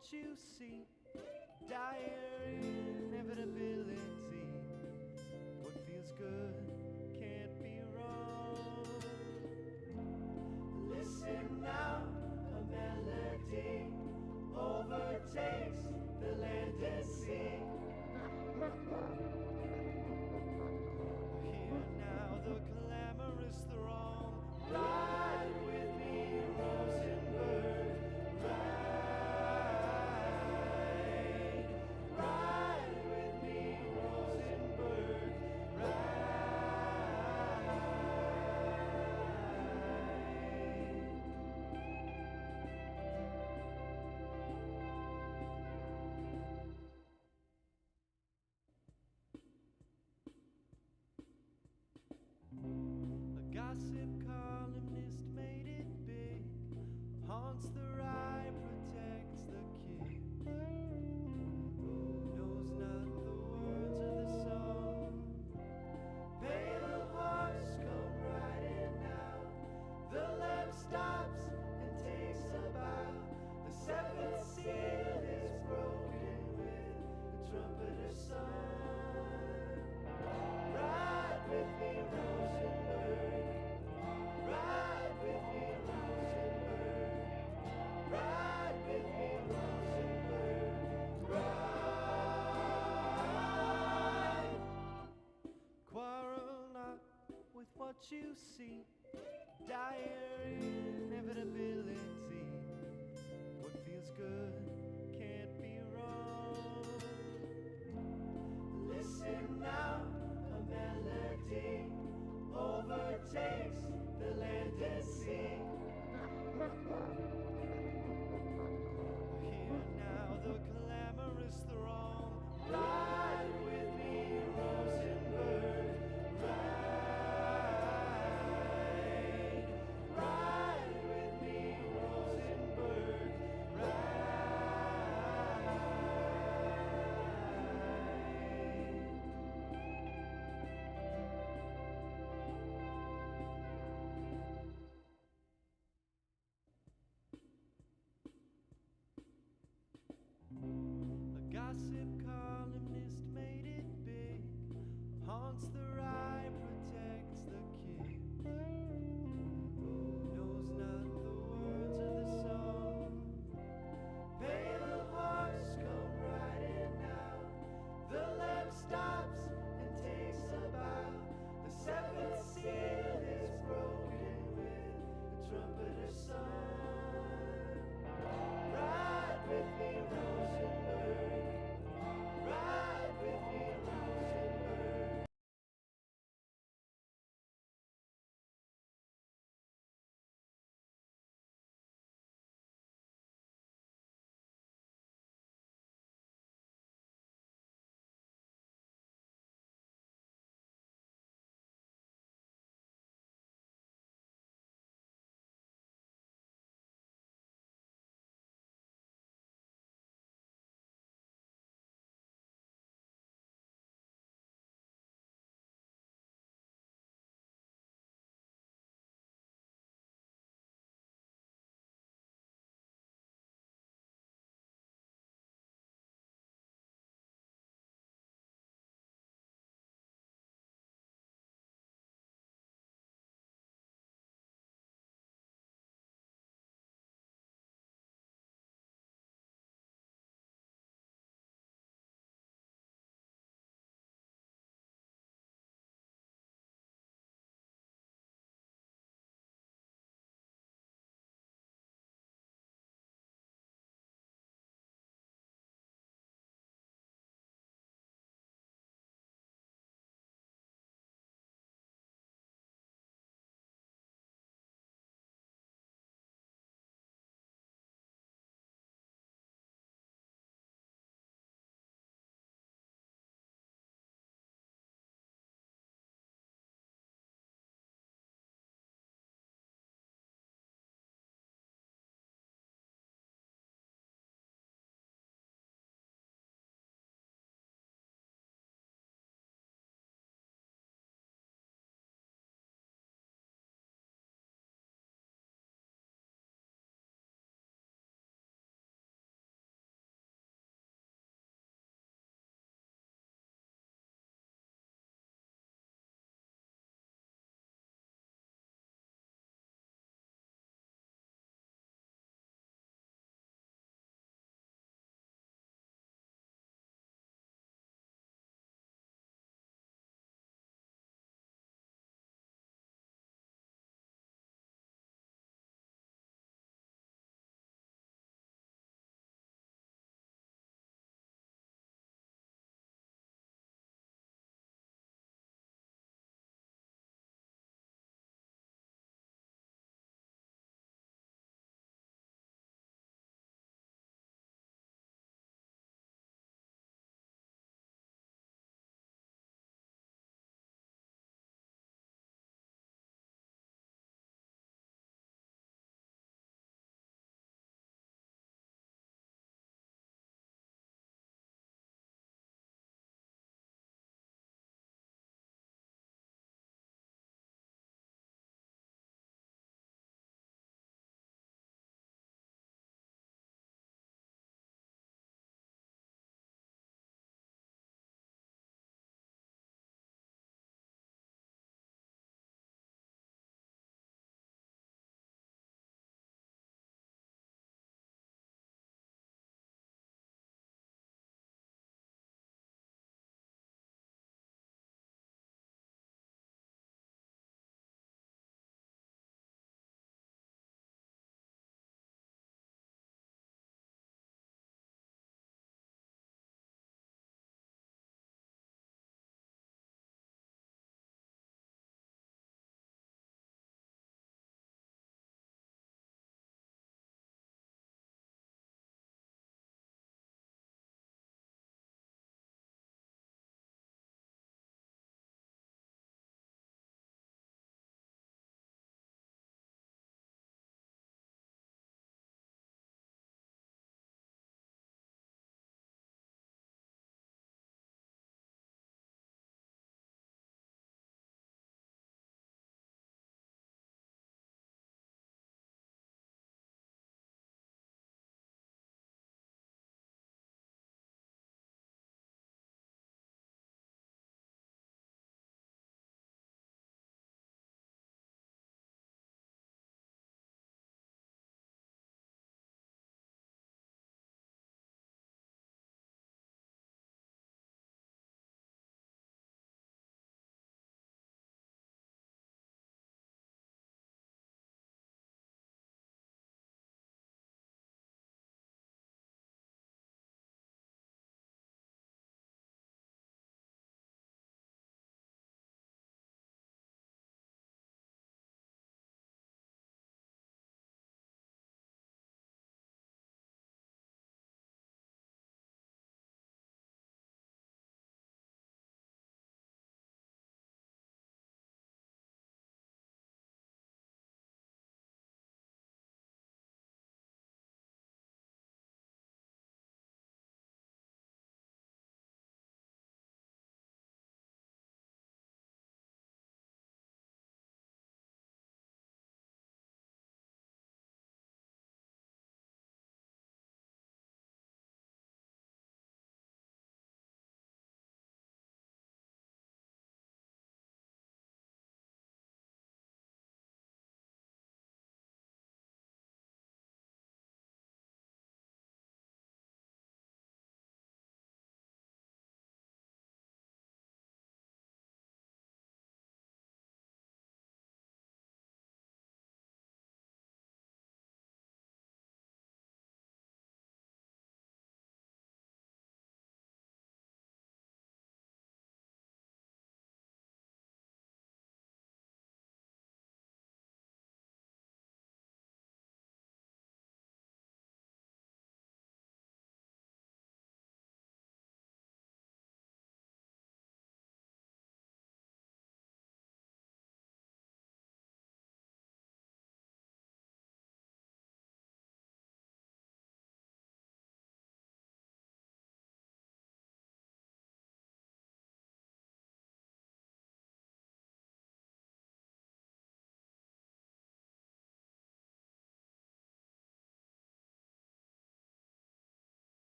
what you see. Dire inevitability. What feels good can't be wrong. Listen now, a melody overtakes the land and sea. Hear now the clamorous throng. Ride with me, Rosenberg. Ride with me, Rosenberg. A gossip columnist made it big. Haunts the rye, protects the king. Knows not the words of the song. Pale horse come riding now. The lamp stops and takes a bow. The seventh seal is broken with the trumpeter's song. Ride with me, Rosenberg. Ride with me, Rosenberg. Ride with me, Rosenberg. Ride. Quarrel not with what you see. Dire inevitability. What feels good can't be wrong. Listen now, a melody overtakes the land and sea. Hear now the clamorous throng. Ride with me, Rosenberg. Ride.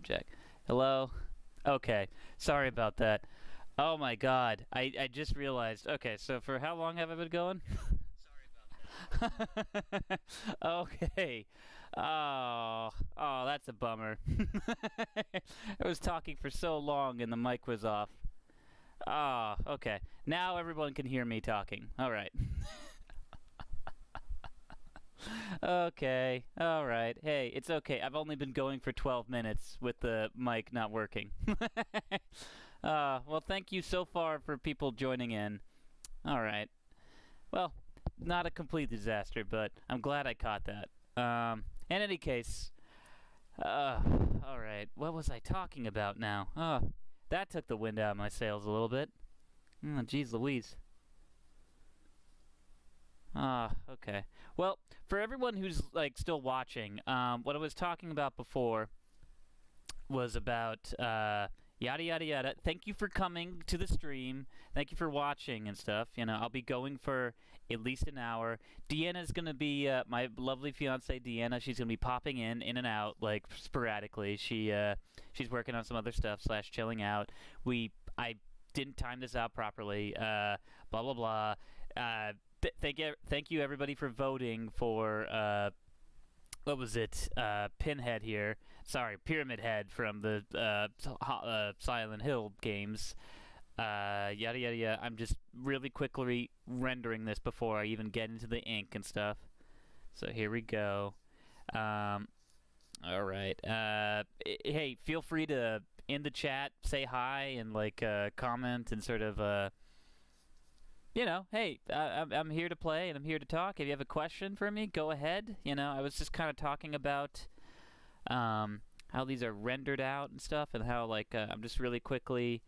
check. Hello? Okay. Sorry about that. Oh my god. I just realized. Okay, so for how long have I been going? Sorry about that. Okay. Oh, that's a bummer. I was talking for so long and the mic was off. Ah, okay. Now everyone can hear me talking. All right. Okay. All right. Hey, it's okay. I've only been going for 12 minutes with the mic not working. Well, thank you so far for people joining in. All right. Well, not a complete disaster, but I'm glad I caught that. In any case, all right. What was I talking about now? That took the wind out of my sails a little bit. Oh, geez Louise. Okay. Well, for everyone who's like still watching, what I was talking about before was about yada yada yada. Thank you for coming to the stream. Thank you for watching and stuff. You know, I'll be going for at least an hour. Deanna's gonna be my lovely fiance Deanna. She's gonna be popping in and out like sporadically. She's working on some other stuff / chilling out. I didn't time this out properly. Blah blah blah. Thank you everybody for voting for what was it? Pinhead here. Sorry, Pyramid Head from the Silent Hill games. Yada yada yada. I'm just really quickly rendering this before I even get into the ink and stuff. So here we go. All right. Hey, feel free to in the chat say hi and like comment and sort of you know, hey, I'm here to play and I'm here to talk. If you have a question for me, go ahead. You know, I was just kind of talking about how these are rendered out and stuff, and how like I'm just really quickly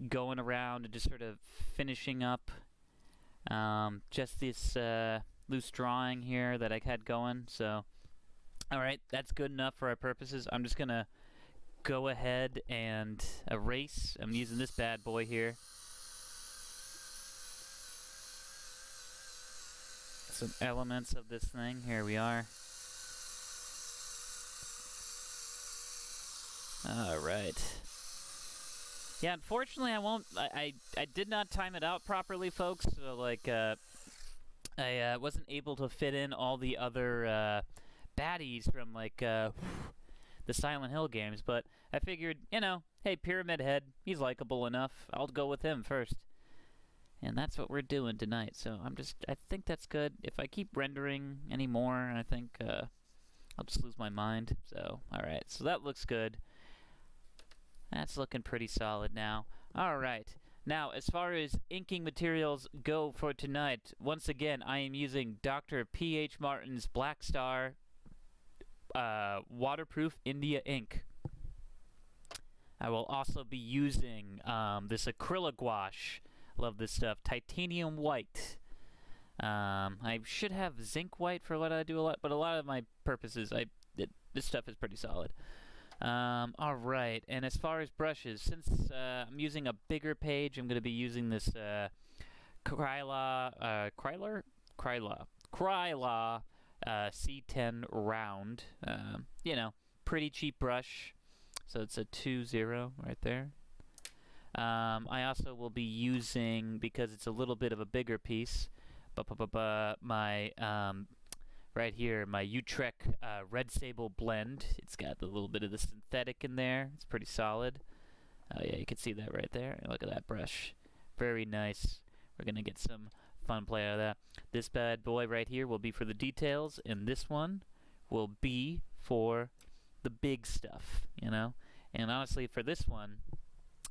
going around and just sort of finishing up just this loose drawing here that I had going. So, all right, that's good enough for our purposes. I'm just gonna go ahead and erase. I'm using this bad boy here. Some elements of this thing. Here we are. All right. Yeah, unfortunately, I did not time it out properly, folks. So like, I wasn't able to fit in all the other baddies from like the Silent Hill games. But I figured, you know, hey, Pyramid Head, he's likable enough. I'll go with him first. And that's what we're doing tonight. So I think that's good. If I keep rendering anymore, I think I'll just lose my mind. So, alright. So that looks good. That's looking pretty solid now. Alright. Now, as far as inking materials go for tonight, once again, I am using Dr. P.H. Martin's Black Star Waterproof India ink. I will also be using this acrylic gouache. Love this stuff. Titanium white. I should have zinc white for what I do a lot, but a lot of my purposes, this stuff is pretty solid. All right, and as far as brushes, since I'm using a bigger page, I'm going to be using this Kryla C10 round. You know, pretty cheap brush. So it's a 2-0 right there. I also will be using, because it's a little bit of a bigger piece, my right here, my Utrecht Red Sable blend. It's got a little bit of the synthetic in there. It's pretty solid. Oh yeah, you can see that right there. Look at that brush. Very nice. We're going to get some fun play out of that. This bad boy right here will be for the details, and this one will be for the big stuff, you know? And honestly, for this one,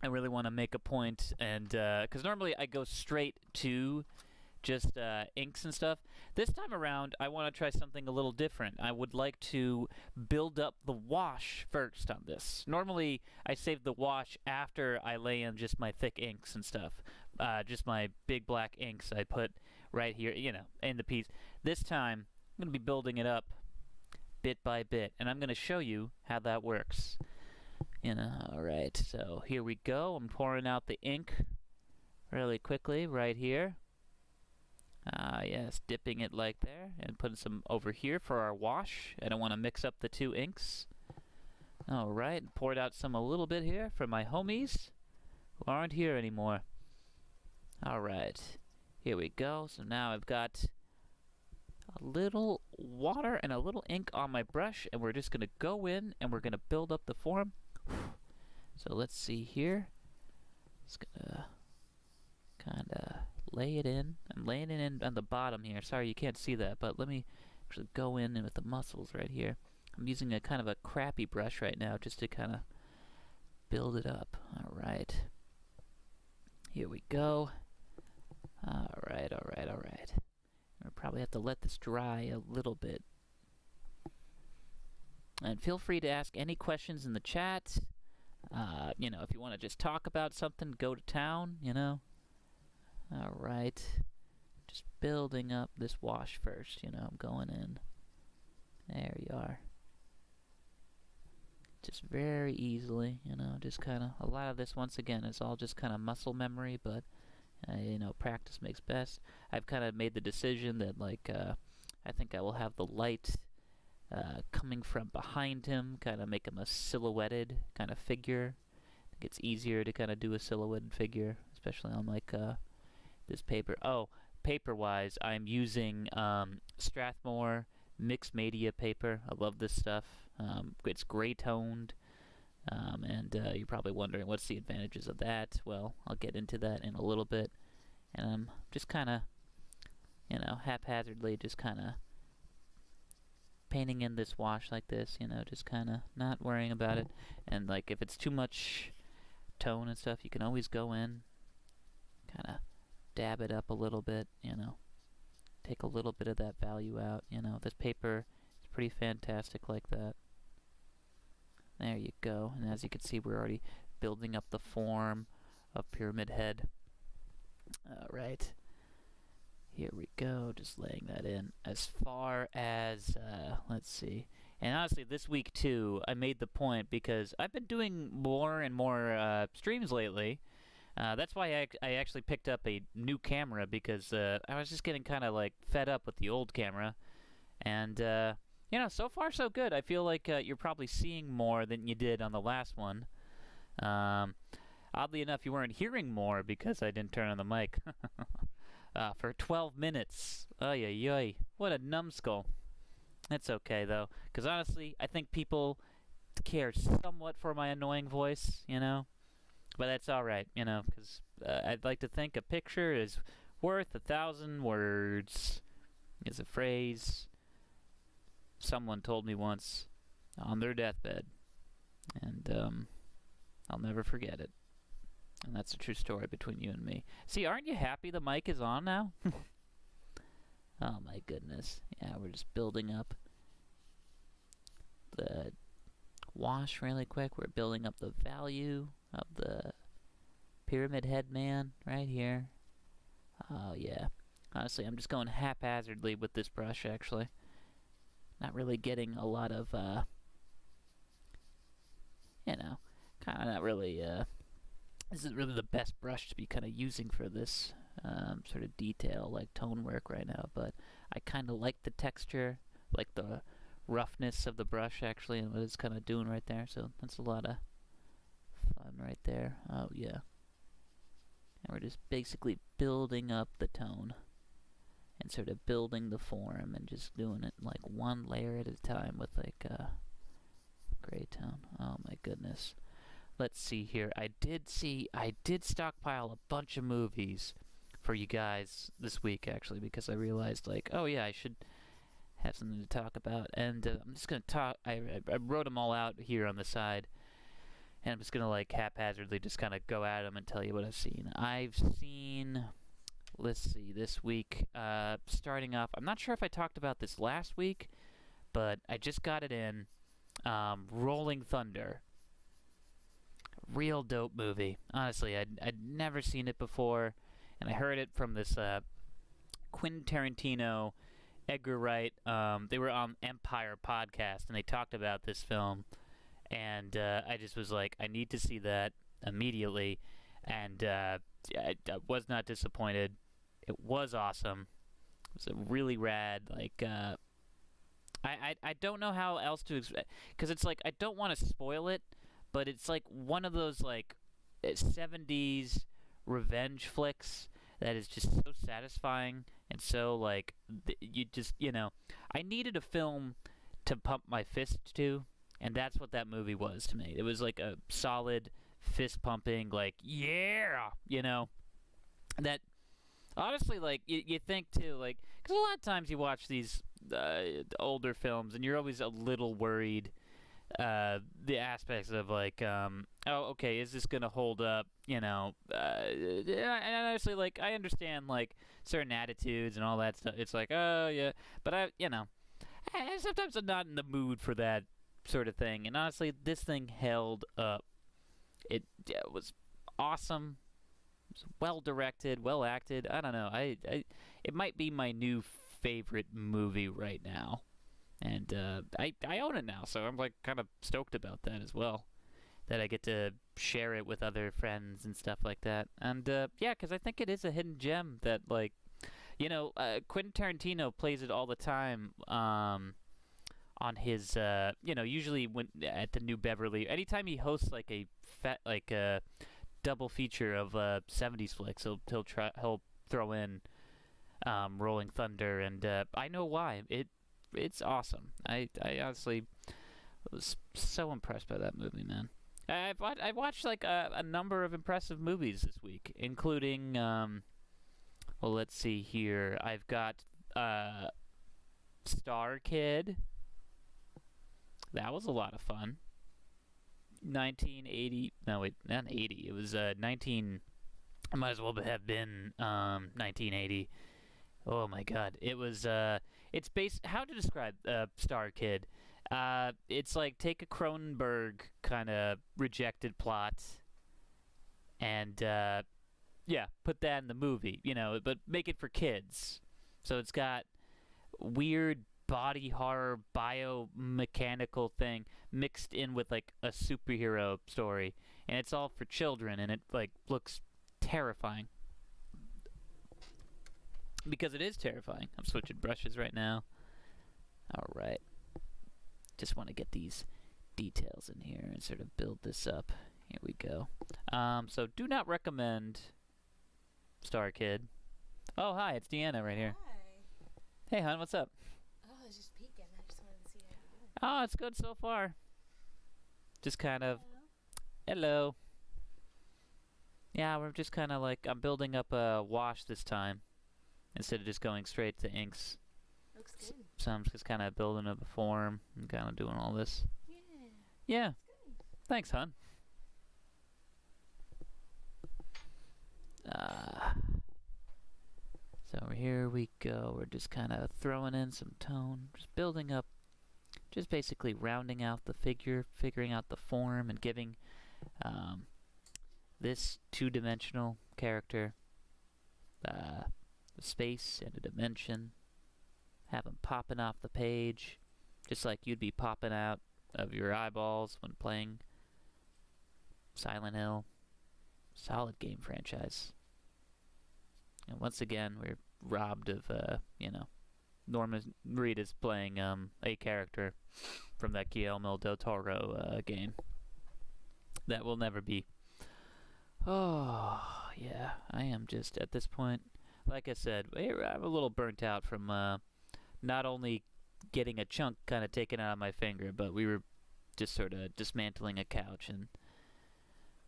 I really want to make a point, and because normally I go straight to just inks and stuff. This time around, I want to try something a little different. I would like to build up the wash first on this. Normally, I save the wash after I lay in just my thick inks and stuff. Just my big black inks I put right here, you know, in the piece. This time, I'm going to be building it up bit by bit, and I'm going to show you how that works. You know, alright, so here we go. I'm pouring out the ink really quickly right here. Yes, dipping it like there and putting some over here for our wash. I don't want to mix up the two inks. Alright, poured out some a little bit here for my homies who aren't here anymore. Alright, here we go. So now I've got a little water and a little ink on my brush, and we're just going to go in and we're going to build up the form. So let's see here. Just gonna kind of lay it in. I'm laying it in on the bottom here. Sorry you can't see that, but let me actually go in with the muscles right here. I'm using a kind of a crappy brush right now just to kind of build it up. Alright. Here we go. Alright. We'll probably have to let this dry a little bit. And feel free to ask any questions in the chat. You know, if you want to just talk about something, go to town, you know. Alright. Just building up this wash first, you know, I'm going in. There you are. Just very easily, you know, just kind of, a lot of this, once again, is all just kind of muscle memory, but, you know, practice makes best. I've kind of made the decision that, like, I think I will have the light coming from behind him, kind of make him a silhouetted kind of figure. I think it's easier to kind of do a silhouetted figure, especially on, like, this paper. Oh, paper-wise, I'm using Strathmore mixed media paper. I love this stuff. It's gray-toned, and you're probably wondering what's the advantages of that. Well, I'll get into that in a little bit. And I'm just kind of, you know, haphazardly just kind of painting in this wash like this, you know, just kind of not worrying about it. And, like, if it's too much tone and stuff, you can always go in, kind of dab it up a little bit, you know. Take a little bit of that value out, you know. This paper is pretty fantastic like that. There you go. And as you can see, we're already building up the form of Pyramid Head. Alright. Here we go. Just laying that in. As far as, let's see. And honestly, this week, too, I made the point because I've been doing more and more streams lately. That's why I actually picked up a new camera, because I was just getting kind of like fed up with the old camera. And, you know, so far so good. I feel like you're probably seeing more than you did on the last one. Oddly enough, you weren't hearing more because I didn't turn on the mic. For 12 minutes. Ay, ay, ay. What a numbskull. It's okay, though, because honestly, I think people care somewhat for my annoying voice, you know? But that's alright, you know, because I'd like to think a picture is worth 1,000 words, is a phrase someone told me once on their deathbed, and I'll never forget it. And that's a true story between you and me. See, aren't you happy the mic is on now? Oh my goodness. Yeah, we're just building up the wash really quick. We're building up the value of the Pyramid Head man right here. Oh yeah. Honestly, I'm just going haphazardly with this brush, actually. Not really getting a lot of, you know, kind of not really, this is really the best brush to be kind of using for this sort of detail, like tone work right now, but I kind of like the texture, like the roughness of the brush, actually, and what it's kind of doing right there, so that's a lot of fun right there. Oh, yeah. And we're just basically building up the tone and sort of building the form and just doing it like one layer at a time with like gray tone. Oh my goodness. Let's see here. I did stockpile a bunch of movies for you guys this week, actually, because I realized, like, oh yeah, I should have something to talk about. And I'm just going to talk, I wrote them all out here on the side, and I'm just going to, like, haphazardly just kind of go at them and tell you what I've seen. I've seen, let's see, this week, starting off, I'm not sure if I talked about this last week, but I just got it in, Rolling Thunder. Real dope movie. Honestly, I'd never seen it before, and I heard it from this Quentin Tarantino, Edgar Wright. They were on Empire podcast, and they talked about this film, and I just was like, I need to see that immediately, and I was not disappointed. It was awesome. It was a really rad, like, I don't know how else to because it's like I don't want to spoil it, but it's like one of those like 70s revenge flicks that is just so satisfying and so like you just I needed a film to pump my fist to, and that's what that movie was to me. It was like a solid fist pumping, like that honestly, like you think too, like because a lot of times you watch these older films and you're always a little worried the aspects of like oh okay, is this gonna hold up, and honestly, like I understand like certain attitudes and all that stuff. It's like, oh yeah, but sometimes I'm not in the mood for that sort of thing, and honestly this thing held up. It was awesome. It was well directed, well acted. I don't know. It might be my new favorite movie right now, and I own it now, so I'm like kind of stoked about that as well. That I get to share it with other friends and stuff like that, and yeah, because I think it is a hidden gem that like, Quentin Tarantino plays it all the time. On his, usually when at the New Beverly, anytime he hosts like a double feature of 70s flicks, he'll throw in Rolling Thunder, and I know why. It's awesome. I honestly was so impressed by that movie, man. I've watched like a number of impressive movies this week, including well, let's see here. I've got Star Kid. That was a lot of fun. 1980. No, wait, not 80. It was 19. It might as well have been 1980. Oh my God! It was. It's based. How to describe Star Kid? It's like take a Cronenberg kind of rejected plot, and yeah, put that in the movie. But make it for kids. So it's got weird body horror biomechanical thing mixed in with like a superhero story, and it's all for children, and it like looks terrifying because it is terrifying. I'm switching brushes right now. All right, just want to get these details in here and sort of build this up. Here we go. So do not recommend Star Kid. Oh hi, it's Deanna right here. Hi. Hey hon, what's up? Oh, I was just peeking. I just wanted to see how you're doing. Oh, it's good so far. Just kind of... Hello. Yeah, we're just kind of like... I'm building up a wash this time, instead of just going straight to inks. Looks good. So I'm just kind of building up a form and kind of doing all this. Yeah. Yeah. Good. Thanks, hon. So here we go. We're just kind of throwing in some tone, just building up, just basically rounding out the figure, figuring out the form, and giving this two-dimensional character a space and a dimension. Have him popping off the page, just like you'd be popping out of your eyeballs when playing Silent Hill. Solid game franchise. And once again, we're robbed of, Norman Reedus playing a character from that Guillermo del Toro game. That will never be. Oh, yeah. I am just, at this point, like I said, I'm a little burnt out from not only getting a chunk kind of taken out of my finger, but we were just sort of dismantling a couch, and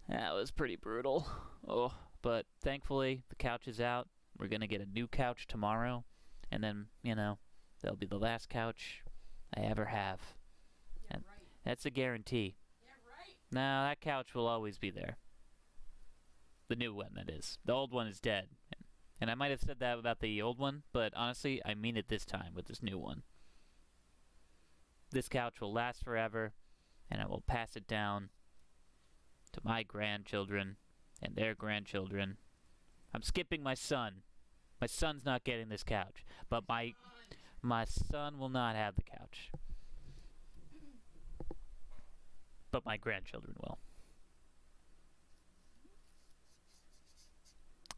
that was pretty brutal. Oh, but thankfully the couch is out. We're gonna get a new couch tomorrow, and then that'll be the last couch I ever have. Yeah, And right. that's a guarantee. Yeah, right. No, that couch will always be there. The new one, that is. The old one is dead. And I might have said that about the old one, but honestly, I mean it this time with this new one. This couch will last forever, and I will pass it down to my grandchildren and their grandchildren. I'm skipping my son. My son's not getting this couch, but my son will not have the couch. But my grandchildren will.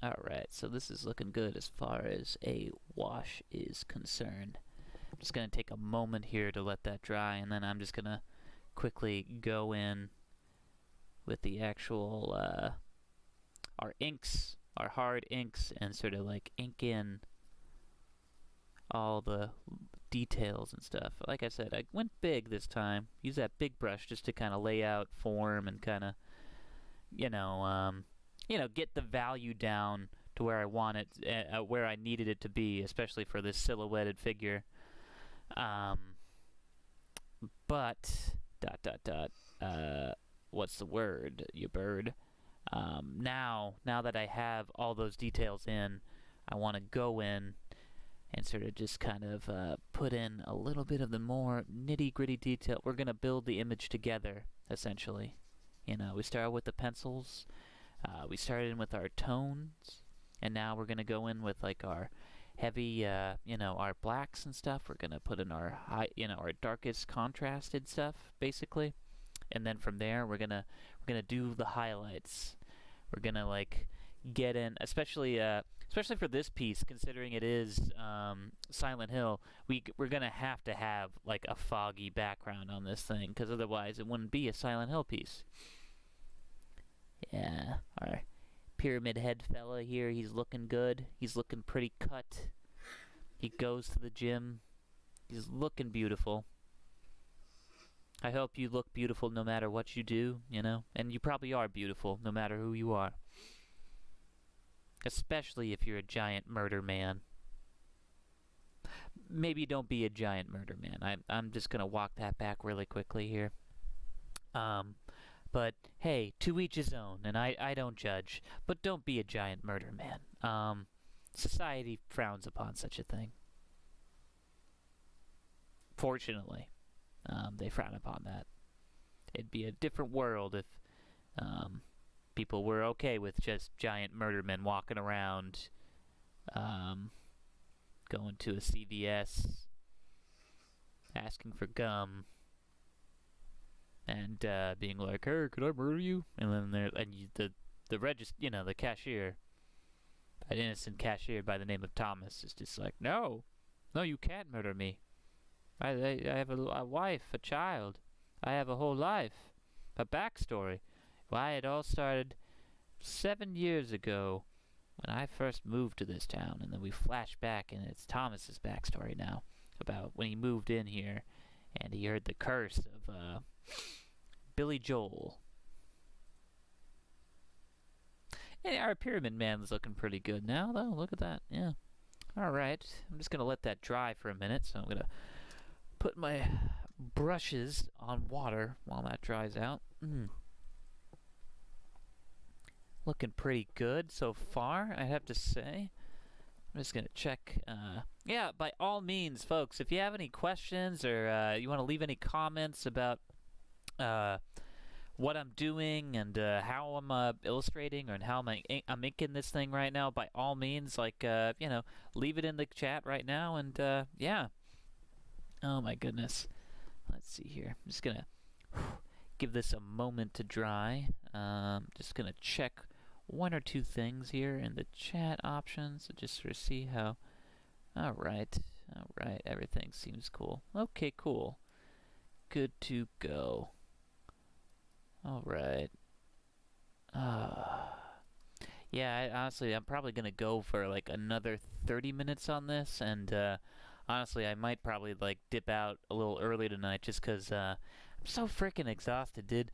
Alright, so this is looking good as far as a wash is concerned. Just gonna take a moment here to let that dry, and then I'm just gonna quickly go in with the actual our inks, our hard inks, and sort of like ink in all the details and stuff. Like I said, I went big this time. Use that big brush just to kind of lay out form and kind of, get the value down to where I want it, where I needed it to be, especially for this silhouetted figure. But what's the word, you bird? Now that I have all those details in, I want to go in and sort of just kind of put in a little bit of the more nitty-gritty detail. We're going to build the image together, essentially. We started with the pencils, we started in with our tones, and now we're going to go in with like our heavy, our blacks and stuff. We're going to put in our our darkest contrasted stuff, basically. And then from there, we're gonna do the highlights. We're gonna like get in, especially for this piece, considering it is Silent Hill. We're gonna have to have like a foggy background on this thing, because otherwise it wouldn't be a Silent Hill piece. Yeah, our pyramid head fella here, he's looking good. He's looking pretty cut. He goes to the gym. He's looking beautiful. I hope you look beautiful no matter what you do, and you probably are beautiful no matter who you are. Especially if you're a giant murder man. Maybe don't be a giant murder man. I'm just gonna walk that back really quickly here. But hey, to each his own, and I don't judge. But don't be a giant murder man. Society frowns upon such a thing. Fortunately. They frown upon that. It'd be a different world if people were okay with just giant murder men walking around, going to a CVS, asking for gum, and being like, "Hey, could I murder you?" And then the cashier, an innocent cashier by the name of Thomas, is just like, "No, you can't murder me. I have a wife, a child. I have a whole life, a backstory. Why, it all started 7 years ago when I first moved to this town." And then we flash back, and it's Thomas's backstory now about when he moved in here and he heard the curse of Billy Joel. And our pyramid man's looking pretty good now, though. Look at that. Yeah. All right. I'm just going to let that dry for a minute, so I'm going to put my brushes on water while that dries out. Looking pretty good so far, I have to say. I'm just gonna check. Yeah, by all means, folks, if you have any questions or you want to leave any comments about what I'm doing and how I'm illustrating or how I'm inking this thing right now, by all means, leave it in the chat right now. And yeah. Oh my goodness. Let's see here. I'm just gonna give this a moment to dry. Just gonna check one or two things here in the chat options, just to see how. All right, everything seems cool. Okay, cool. Good to go. All right. Yeah, honestly, I'm probably gonna go for like another 30 minutes on this, and honestly, I might probably like dip out a little early tonight, just 'cause I'm so freaking exhausted, dude.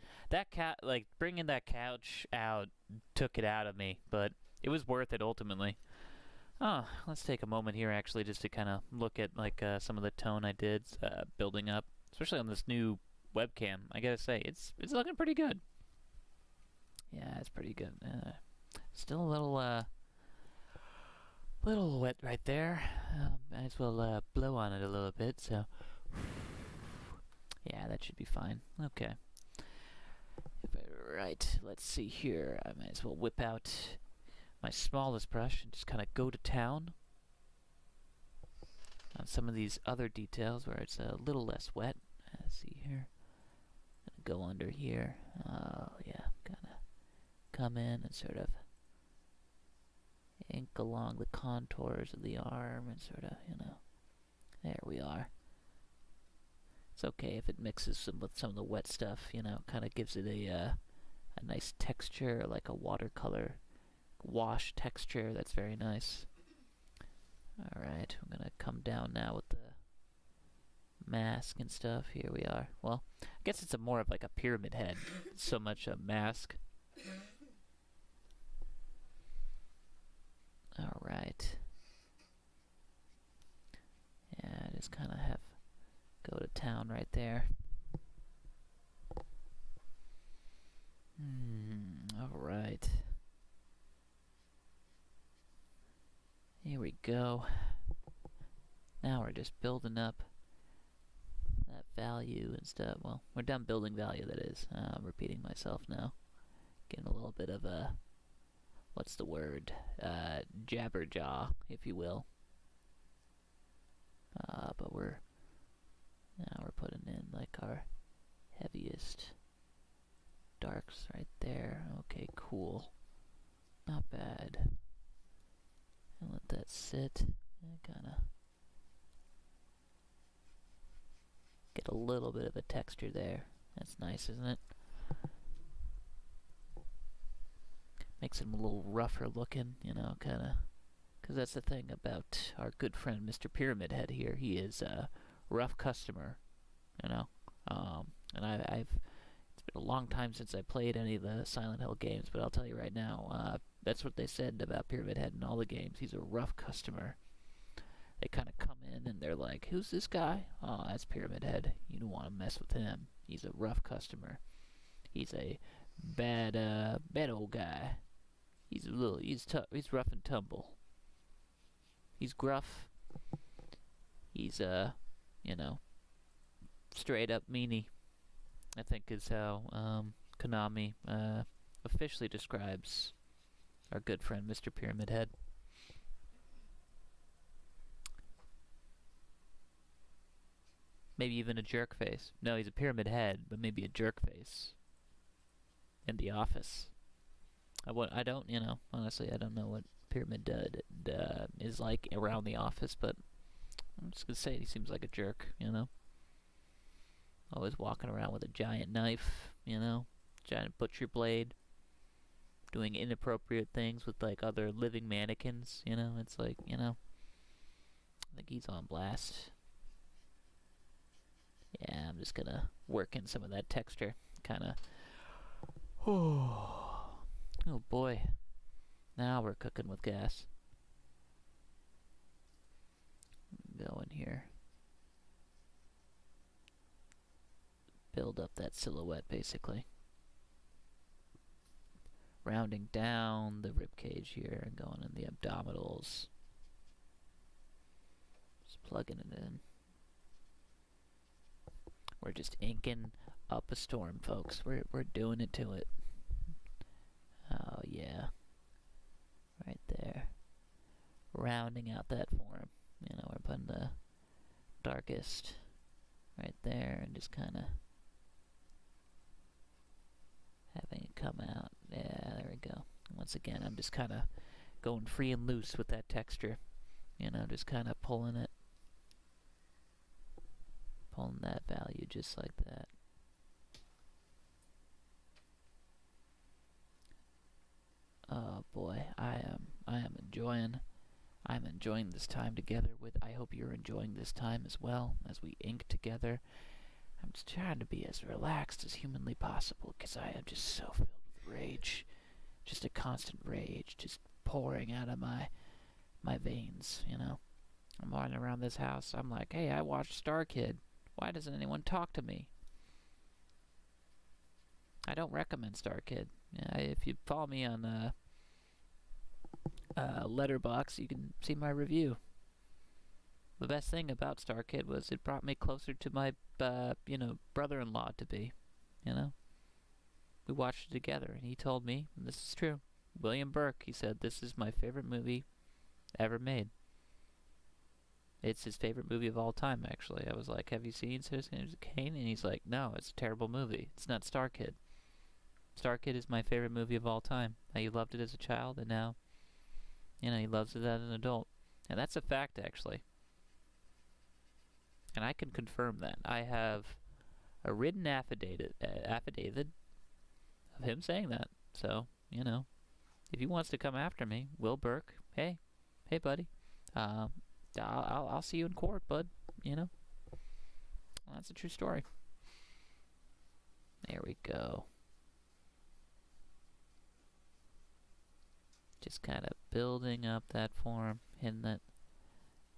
Bringing that couch out took it out of me, but it was worth it ultimately. Oh, let's take a moment here actually just to kind of look at like some of the tone I did building up, especially on this new webcam. I gotta say, it's looking pretty good. Yeah, it's pretty good. Still a little wet right there. Might as well blow on it a little bit. So yeah, that should be fine. Okay. Right, let's see here. I might as well whip out my smallest brush and just kind of go to town on some of these other details where it's a little less wet. Let's see here. Go under here. Oh yeah, gonna come in and sort of ink along the contours of the arm and sort of, there we are. It's okay if it mixes some with some of the wet stuff, you know, kind of gives it a nice texture, like a watercolor wash texture. That's very nice. Alright, I'm gonna come down now with the mask and stuff. Here we are. Well, I guess it's more of like a pyramid head, so much a mask. Alright. Yeah, just kind of have go to town right there. Alright. Here we go. Now we're just building up that value and stuff. Well, we're done building value, that is. I'm repeating myself now. Getting a little bit of a, what's the word? Jabberjaw, if you will. But now we're putting in like our heaviest darks right there. Okay, cool. Not bad. And let that sit. And kinda get a little bit of a texture there. That's nice, isn't it? Makes him a little rougher looking, you know, kinda. Because that's the thing about our good friend Mr. Pyramid Head here. He is a rough customer, you know. And it's been a long time since I played any of the Silent Hill games, but I'll tell you right now, that's what they said about Pyramid Head in all the games. He's a rough customer. They kind of come in and they're like, "Who's this guy? Oh, that's Pyramid Head. You don't want to mess with him. He's a rough customer. He's a bad old guy. He's tough. He's rough and tumble. He's gruff. He's you know, straight up meanie," I think is how Konami officially describes our good friend Mr. Pyramid Head. Maybe even a jerk face. No, he's a pyramid head, but maybe a jerk face. In The Office. I don't, you know, honestly, I don't know what Pyramid is like around the office, but I'm just gonna say he seems like a jerk, you know? Always walking around with a giant knife, you know? Giant butcher blade. Doing inappropriate things with, like, other living mannequins, you know? It's like, you know, I think he's on blast. Yeah, I'm just gonna work in some of that texture. Kinda. Oh boy. Now we're cooking with gas. Go in here. Build up that silhouette, basically. Rounding down the rib cage here and going in the abdominals. Just plugging it in. We're just inking up a storm, folks. We're doing it to it. Oh yeah. Right there. Rounding out that form. You know, we're putting the darkest right there and just kinda having it come out. Yeah, there we go. Once again, I'm just kinda going free and loose with that texture. You know, just kinda pulling it. Pulling that value just like that. Oh boy, I'm enjoying this time together with. I hope you're enjoying this time as well as we ink together. I'm just trying to be as relaxed as humanly possible because I am just so filled with rage, just a constant rage, just pouring out of my veins. You know, I'm walking around this house. I'm like, hey, I watched Star Kid. Why doesn't anyone talk to me? I don't recommend Star Kid. If you follow me on Letterboxd, you can see my review. The best thing about Star Kid was it brought me closer to my, brother-in-law to be. You know, we watched it together, and he told me, and this is true. William Burke, he said, this is my favorite movie ever made. It's his favorite movie of all time, actually. I was like, have you seen Citizen Kane? And he's like, no, it's a terrible movie. It's not Star Kid. Star Kid is my favorite movie of all time. He loved it as a child, and now, you know, he loves it as an adult. And that's a fact, actually. And I can confirm that. I have a written affidavit of him saying that. So, you know, if he wants to come after me, Will Burke, hey, buddy, I'll see you in court, bud. You know, well, that's a true story. There we go. Just kind of building up that form, hitting that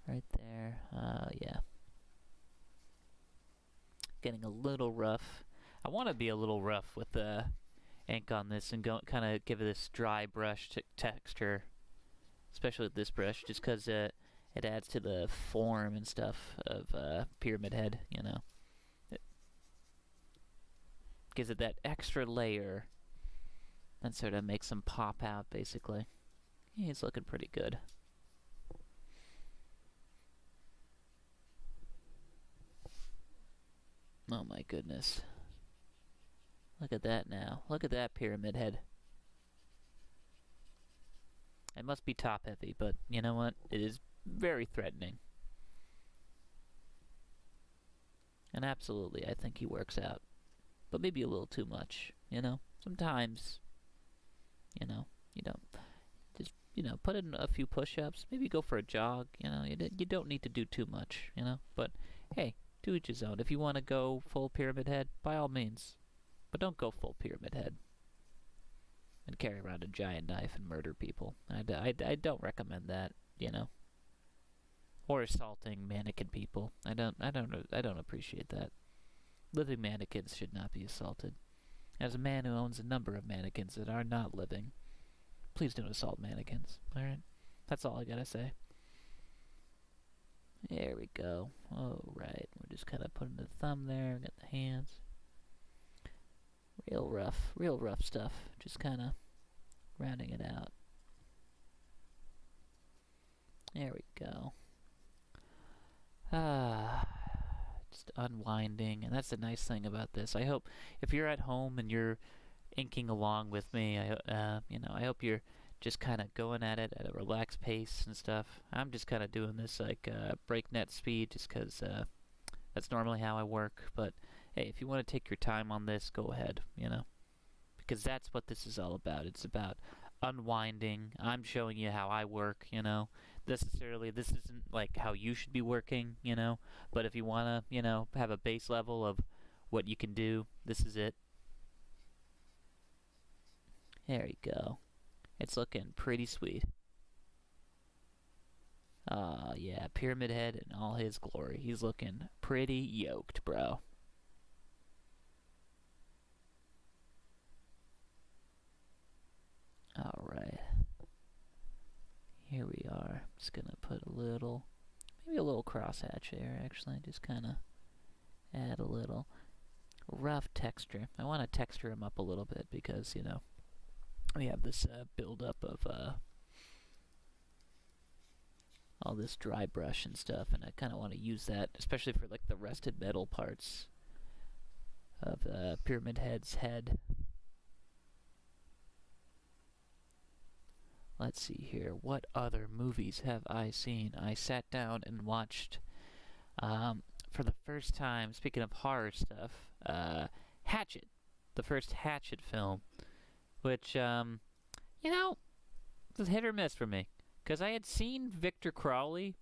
right there. Yeah. Getting a little rough. I want to be a little rough with the ink on this and go kind of give it this dry brush texture, especially with this brush, just because it adds to the form and stuff of Pyramid Head. You know, it gives it that extra layer and sort of makes them pop out. Basically, he's looking pretty good. Oh my goodness. Look at that now. Look at that Pyramid Head. It must be top heavy, but you know what? It is very threatening. And absolutely, I think he works out. But maybe a little too much, you know? Sometimes, you know, you don't. Just, you know, put in a few push-ups. Maybe go for a jog, you know? You don't need to do too much, you know? But, hey, to each his own. If you want to go full Pyramid Head, by all means. But don't go full Pyramid Head and carry around a giant knife and murder people. I don't recommend that, you know. Or assaulting mannequin people. I don't appreciate that. Living mannequins should not be assaulted. As a man who owns a number of mannequins that are not living, please don't assault mannequins. All right, that's all I gotta say. There we go. All right, we're just kind of putting the thumb there. Got the hands. Real rough stuff. Just kind of rounding it out. There we go. Just unwinding, and that's the nice thing about this. I hope if you're at home and you're inking along with me, I hope you're just kind of going at it at a relaxed pace and stuff. I'm just kind of doing this like breakneck speed, just because that's normally how I work. But hey, if you want to take your time on this, go ahead, you know, because that's what this is all about. It's about unwinding. I'm showing you how I work, you know. Necessarily, this isn't like how you should be working, you know, but if you want to, you know, have a base level of what you can do, this is it. There you go. It's looking pretty sweet. Yeah, Pyramid Head in all his glory. He's looking pretty yoked, bro. Alright. Here we are. Just gonna put maybe a little crosshatch there, actually. Just kind of add a little rough texture. I want to texture him up a little bit because, you know, we have this buildup of all this dry brush and stuff, and I kind of want to use that, especially for like the rusted metal parts of Pyramid Head's head. Let's see here. What other movies have I seen? I sat down and watched, for the first time, speaking of horror stuff, Hatchet. The first Hatchet film. Which, you know, was hit or miss for me. Because I had seen Victor Crowley,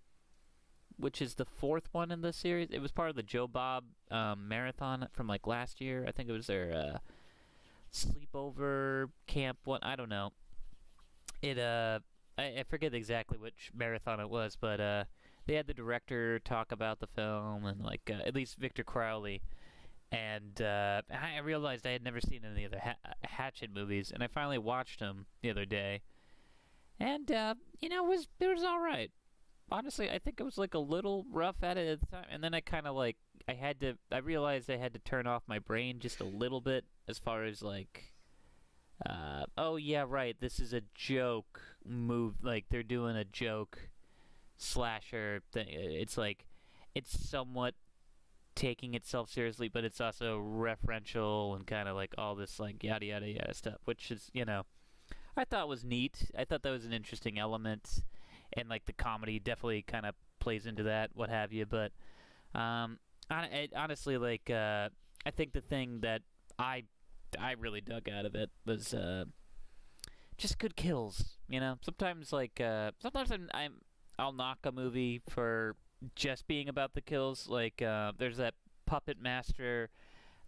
which is the fourth one in the series. It was part of the Joe Bob marathon from, like, last year. I think it was their sleepover camp one. I don't know. I forget exactly which marathon it was, but they had the director talk about the film and like at least Victor Crowley, and I realized I had never seen any of the Hatchet movies, and I finally watched them the other day, and you know, it was all right. Honestly, I think it was like a little rough at it at the time, and then I kind of like I realized I had to turn off my brain just a little bit as far as like. Oh yeah, right. This is a joke move. Like they're doing a joke slasher thing. It's like it's somewhat taking itself seriously, but it's also referential and kind of like all this like yada yada yada stuff, which is, you know, I thought was neat. I thought that was an interesting element, and like the comedy definitely kind of plays into that, what have you. But Honestly, like, I think the thing that I really dug out of it was just good kills. You know, sometimes like sometimes I'll knock a movie for just being about the kills. Like, there's that Puppet Master,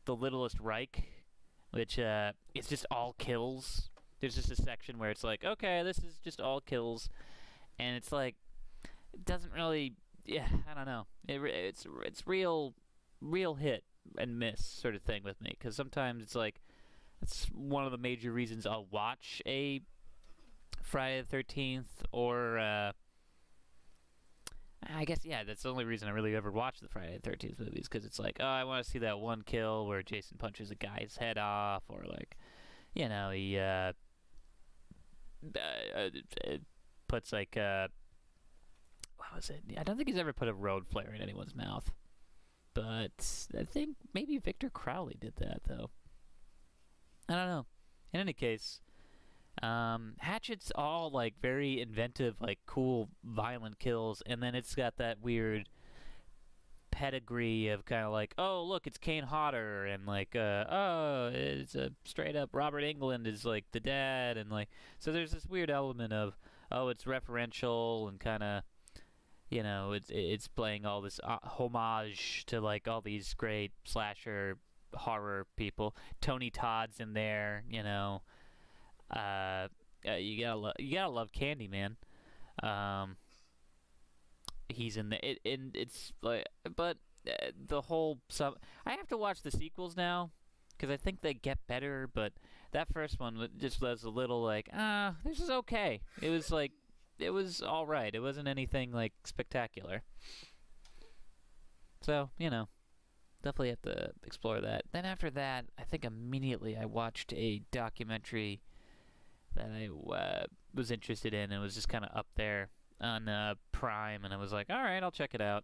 The Littlest Reich, which it's just all kills. There's just a section where it's like, okay, this is just all kills, and it's like, it doesn't really, yeah, I don't know. It's real hit and miss sort of thing with me, because sometimes it's like, it's one of the major reasons I'll watch a Friday the 13th, or I guess, yeah, that's the only reason I really ever watch the Friday the 13th movies, because it's like, oh, I want to see that one kill where Jason punches a guy's head off, or like, you know, he puts like what was it? I don't think he's ever put a road flare in anyone's mouth, but I think maybe Victor Crowley did that, though. I don't know. In any case, Hatchet's all like very inventive, like cool, violent kills, and then it's got that weird pedigree of kind of like, oh look, it's Kane Hodder, and like, oh, it's a straight up Robert Englund is like the dad, and like, so there's this weird element of, oh, it's referential and kind of, you know, it's playing all this homage to like all these great slasher horror people. Tony Todd's in there, you know. You gotta love Candyman. He's in the it's like, but the whole sub. I have to watch the sequels now, because I think they get better. But that first one just was a little like, this is okay. It was like, it was all right. It wasn't anything like spectacular. So, you know, definitely have to explore that. Then after that, I think immediately I watched a documentary that I was interested in, and it was just kind of up there on Prime, and I was like, all right, I'll check it out.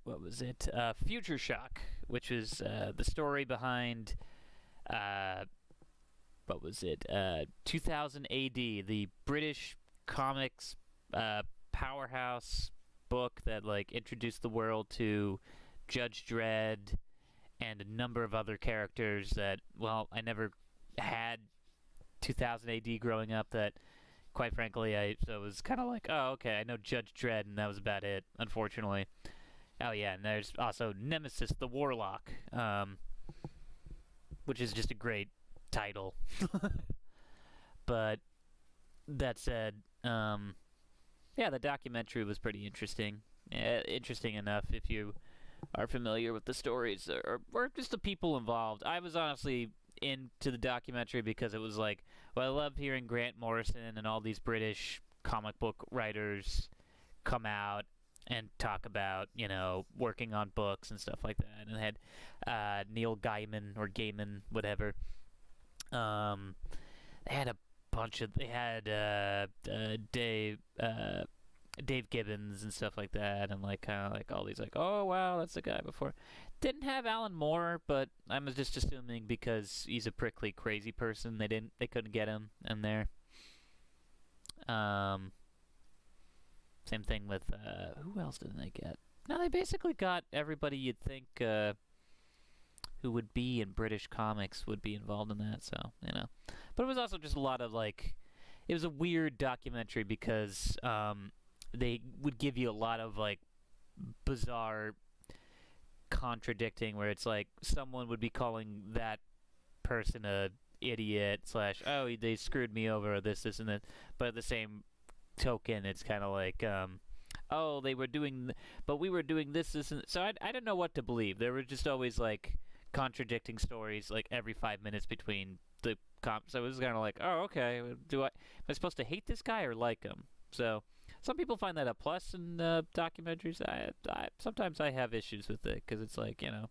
What was it? Future Shock, which was the story behind, what was it? 2000 AD, the British comics powerhouse book that like introduced the world to Judge Dredd and a number of other characters that, well, I never had 2000 AD growing up, that quite frankly so it was kind of like, oh, okay, I know Judge Dredd, and that was about it, unfortunately. Oh yeah, and there's also Nemesis the Warlock, which is just a great title. But that said, yeah, the documentary was pretty interesting. Interesting enough if you are familiar with the stories or just the people involved. I was honestly into the documentary because it was like, well, I love hearing Grant Morrison and all these British comic book writers come out and talk about, you know, working on books and stuff like that. And it had Neil Gaiman, or Gaiman, whatever. They had a bunch of, they had Dave Gibbons and stuff like that, and like kind of like all these like, oh wow, that's the guy before. Didn't have Alan Moore, but I'm just assuming because he's a prickly crazy person, they couldn't get him in there. Same thing with who else didn't they get? No, they basically got everybody you'd think who would be in British comics would be involved in that, so, you know. But it was also just a lot of like, it was a weird documentary because they would give you a lot of like bizarre contradicting, where it's like someone would be calling that person a idiot slash, oh, they screwed me over, or this and that, but at the same token it's kind of like, oh, they were doing but we were doing this and so I didn't know what to believe. There were just always like contradicting stories like every 5 minutes between the comps. So it was kind of like, oh, okay, am I supposed to hate this guy or like him? So some people find that a plus in documentaries. I sometimes I have issues with it, because it's like, you know,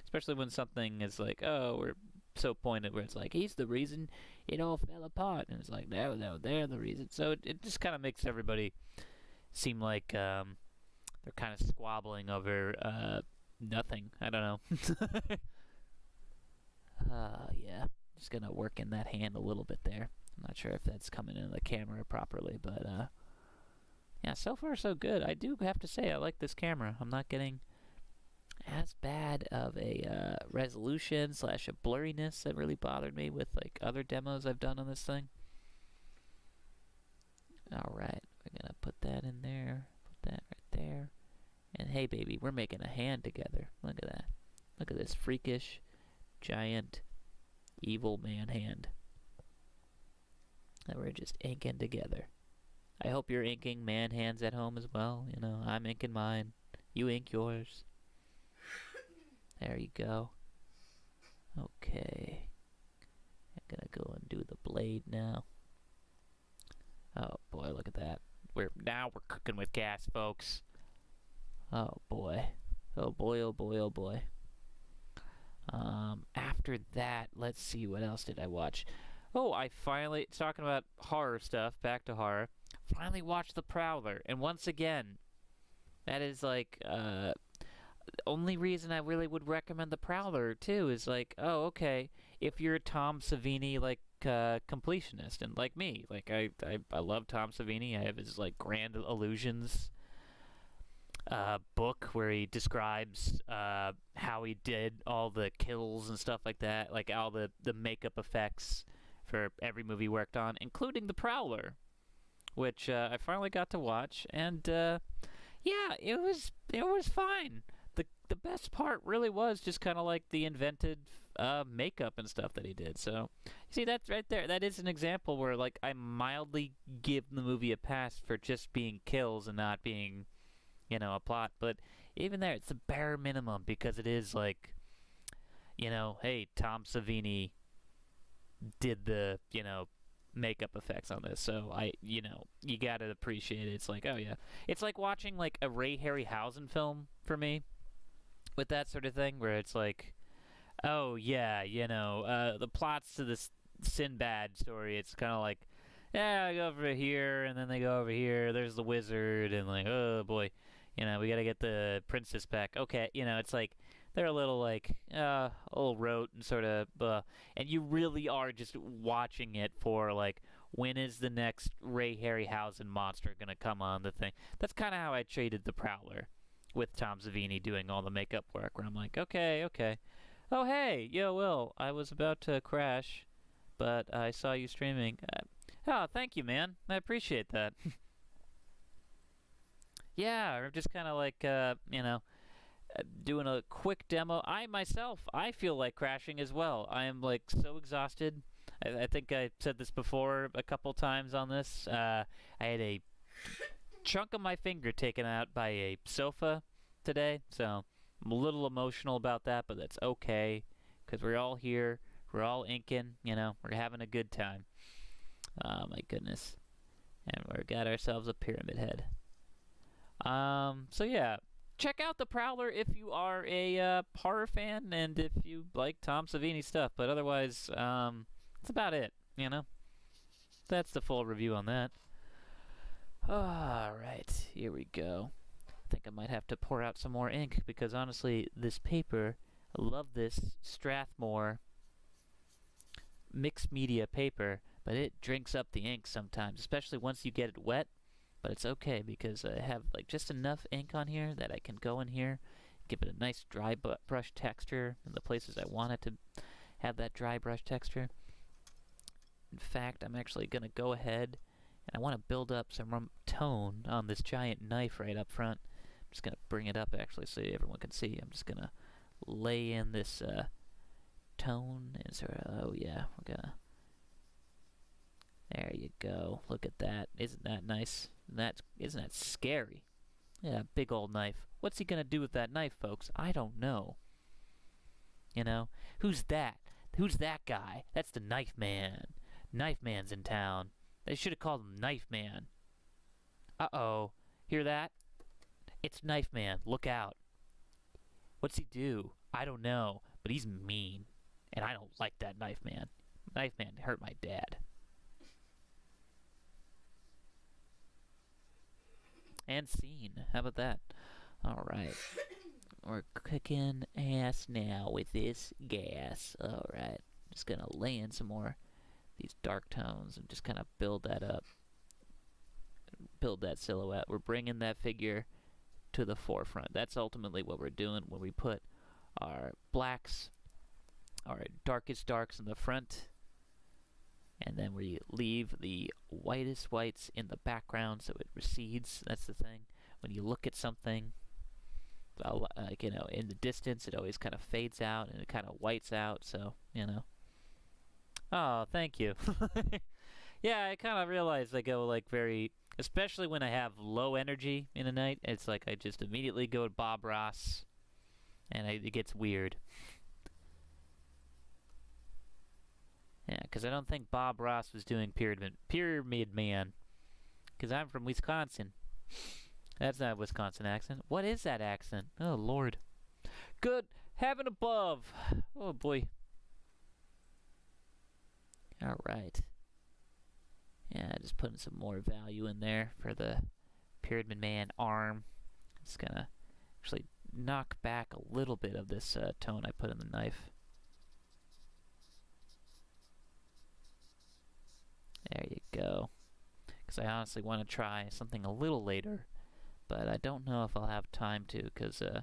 especially when something is like, oh, we're so pointed, where it's like, he's the reason it all fell apart, and it's like, no, they're the reason. So it just kind of makes everybody seem like they're kind of squabbling over nothing. I don't know. Yeah, just gonna work in that hand a little bit there. I'm not sure if that's coming in the camera properly, but Yeah, so far so good. I do have to say I like this camera. I'm not getting as bad of a resolution slash a blurriness that really bothered me with like other demos I've done on this thing. Alright, we're gonna put that in there, put that right there. And hey baby, we're making a hand together. Look at that. Look at this freakish, giant, evil man hand that we're just inking together. I hope you're inking man hands at home as well. You know, I'm inking mine. You ink yours. There you go. Okay. I'm gonna go and do the blade now. Oh boy, look at that. We're cooking with gas, folks. Oh boy. Oh boy, oh boy, oh boy. After that, let's see, what else did I watch? Oh, I finally, talking about horror stuff, back to horror, finally watched The Prowler, and once again, that is like, only reason I really would recommend The Prowler, too, is like, oh, okay, if you're a Tom Savini, like, completionist, and like me, like, I love Tom Savini. I have his, like, Grand Illusions book where he describes how he did all the kills and stuff like that, like all the makeup effects for every movie he worked on, including The Prowler, which I finally got to watch, and yeah, it was fine. The best part really was just kind of like the invented makeup and stuff that he did. So, see, that's right there. That is an example where like I mildly give the movie a pass for just being kills and not being, you know, a plot. But even there, it's the bare minimum because it is like, you know, hey, Tom Savini did the, you know, makeup effects on this, so you know, you gotta appreciate it. It's like, oh yeah, it's like watching like a Ray Harryhausen film for me, with that sort of thing, where it's like, oh yeah, you know, the plots to this Sinbad story, it's kind of like, yeah, I go over here, and then they go over here, there's the wizard, and like, oh boy, you know, we gotta get the princess back. Okay, you know, it's like, they're a little like, a little rote and sort of, and you really are just watching it for like, when is the next Ray Harryhausen monster gonna come on the thing? That's kind of how I treated The Prowler, with Tom Savini doing all the makeup work, where I'm like, okay. Oh hey, yo Will, I was about to crash, but I saw you streaming. Oh, thank you, man. I appreciate that. Yeah, I'm just kind of like, you know, doing a quick demo. I feel like crashing as well. I am like so exhausted. I think I said this before a couple times on this. I had a chunk of my finger taken out by a sofa today, so I'm a little emotional about that, but that's okay, because we're all here, we're all inking, you know, we're having a good time. Oh my goodness. And we got ourselves a pyramid head. So yeah, check out The Prowler if you are a horror fan and if you like Tom Savini stuff, but otherwise, that's about it, you know? That's the full review on that. Alright, here we go. I think I might have to pour out some more ink, because honestly, this paper, I love this Strathmore mixed media paper, but it drinks up the ink sometimes, especially once you get it wet. But it's okay, because I have like just enough ink on here that I can go in here, give it a nice dry brush texture in the places I want it to have that dry brush texture. In fact, I'm actually going to go ahead and I want to build up some tone on this giant knife right up front. I'm just going to bring it up actually so everyone can see. I'm just going to lay in this tone and sort of, oh yeah, we're going to, there you go. Look at that. Isn't that nice? Isn't that scary? Yeah, big old knife. What's he gonna do with that knife, folks? I don't know. You know? Who's that? Who's that guy? That's the Knife Man. Knife Man's in town. They should have called him Knife Man. Uh-oh. Hear that? It's Knife Man. Look out. What's he do? I don't know. But he's mean. And I don't like that Knife Man. Knife Man hurt my dad. And scene. How about that? Alright. We're kicking ass now with this gas. Alright. Just gonna lay in some more these dark tones and just kind of build that up. build that silhouette. We're bringing that figure to the forefront. That's ultimately what we're doing when we put our blacks, our darkest darks in the front, and then we leave the whitest whites in the background so it recedes. That's the thing. When you look at something, like, you know, in the distance, it always kind of fades out and it kind of whites out, so, you know. Oh, thank you. Yeah, I kind of realized I go, like, very, especially when I have low energy in a night, it's like I just immediately go to Bob Ross, and it gets weird. Yeah, because I don't think Bob Ross was doing Pyramid Man, because I'm from Wisconsin. That's not a Wisconsin accent. What is that accent? Oh, Lord. Good heaven above. Oh, boy. All right. Yeah, just putting some more value in there for the Pyramid Man arm. It's going to actually knock back a little bit of this tone I put in the knife. There you go. Because I honestly want to try something a little later, but I don't know if I'll have time to, because I'm